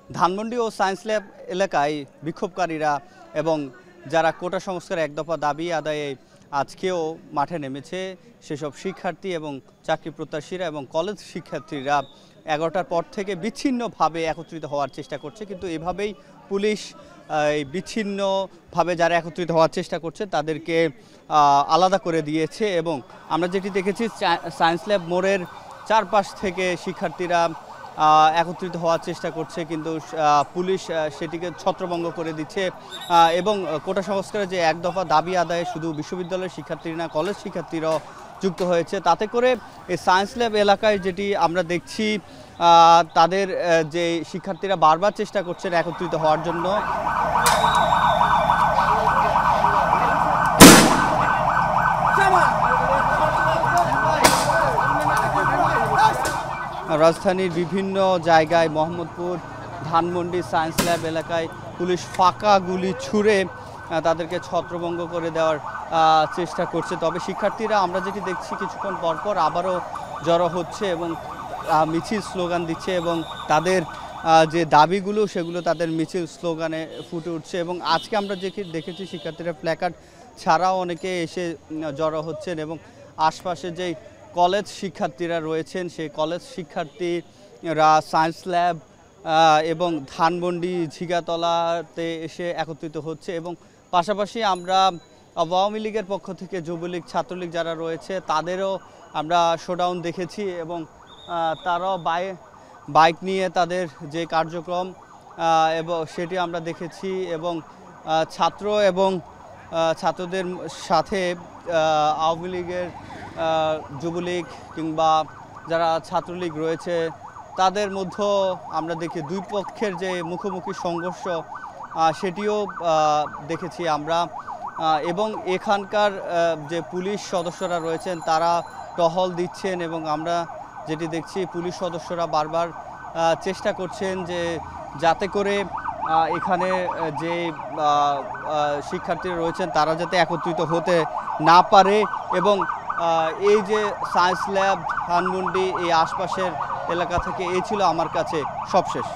ধানমন্ডি ও science lab এলাকায় বিক্ষোভকারীরা এবং যারা কোটা সংস্কার এক দফা দাবি আদায়ে আজকেও মাঠে নেমেছে সেসব শিক্ষার্থী এবং চাকরি প্রত্যাশীরা এবং কলেজ শিক্ষার্থীরা 11টার পর থেকে বিচ্ছিন্নভাবে একত্রিত হওয়ার চেষ্টা করছে, কিন্তু এভাবেই পুলিশ এই বিচ্ছিন্নভাবে যারা একত্রিত হওয়ার চেষ্টা করছে তাদেরকে আলাদা করে দিয়েছে। এবং আমরা যেটি দেখেছি সায়েন্স ল্যাব মোড়ের চারপাশ থেকে শিক্ষার্থীরা একত্রিত হওয়ার চেষ্টা করছে, কিন্তু পুলিশ সেটিকে ছত্রভঙ্গ করে দিচ্ছে। এবং কোটা সংস্কারের যে এক দফা দাবি আদায়ে শুধু বিশ্ববিদ্যালয়ের শিক্ষার্থী না, কলেজ শিক্ষার্থীরাও যুক্ত হয়েছে। তাতে করে এই সায়েন্স ল্যাব এলাকায় যেটি আমরা দেখছি, তাদের যে শিক্ষার্থীরা বারবার চেষ্টা করছেন একত্রিত হওয়ার জন্য। রাজধানীর বিভিন্ন জায়গায় মোহাম্মদপুর, ধানমন্ডি, সায়েন্স ল্যাব এলাকায় পুলিশ ফাঁকা গুলি ছুড়ে তাদেরকে ছত্রভঙ্গ করে দেওয়ার চেষ্টা করছে। তবে শিক্ষার্থীরা আমরা যেটি দেখছি কিছুক্ষণ পরপর আবারও জড়ো হচ্ছে এবং মিছিল স্লোগান দিচ্ছে এবং তাদের যে দাবিগুলো সেগুলো তাদের মিছিল স্লোগানে ফুটে উঠছে। এবং আজকে আমরা দেখেছি শিক্ষার্থীরা প্ল্যাকার্ড ছাড়াও অনেকে এসে জড়ো হচ্ছেন এবং আশপাশে যেই কলেজ শিক্ষার্থীরা রয়েছেন সেই কলেজ শিক্ষার্থীরা সায়েন্স ল্যাব এবং ধানমন্ডি ঝিগাতলাতে এসে একত্রিত হচ্ছে। এবং পাশাপাশি আমরা আওয়ামী লীগের পক্ষ থেকে যুবলীগ, ছাত্রলীগ যারা রয়েছে তাদেরও আমরা শোডাউন দেখেছি এবং তারাও বাইক নিয়ে তাদের যে কার্যক্রম এবং সেটি আমরা দেখেছি। এবং ছাত্র এবং ছাত্রদের সাথে আওয়ামী লীগের, যুবলীগ কিংবা যারা ছাত্রলীগ রয়েছে তাদের মধ্যেও আমরা দেখি দুই পক্ষের যে মুখোমুখি সংঘর্ষ সেটিও দেখেছি আমরা। এবং এখানকার যে পুলিশ সদস্যরা রয়েছেন তারা টহল দিচ্ছেন এবং আমরা যেটি দেখছি পুলিশ সদস্যরা বারবার চেষ্টা করছেন যে যাতে করে এখানে যে শিক্ষার্থীরা রয়েছেন তারা যাতে একত্রিত হতে না পারে। এবং এই যে সায়েন্স ল্যাব, ধানমন্ডি, এই আশপাশের এলাকা থেকে এই ছিল আমার কাছে সবশেষ।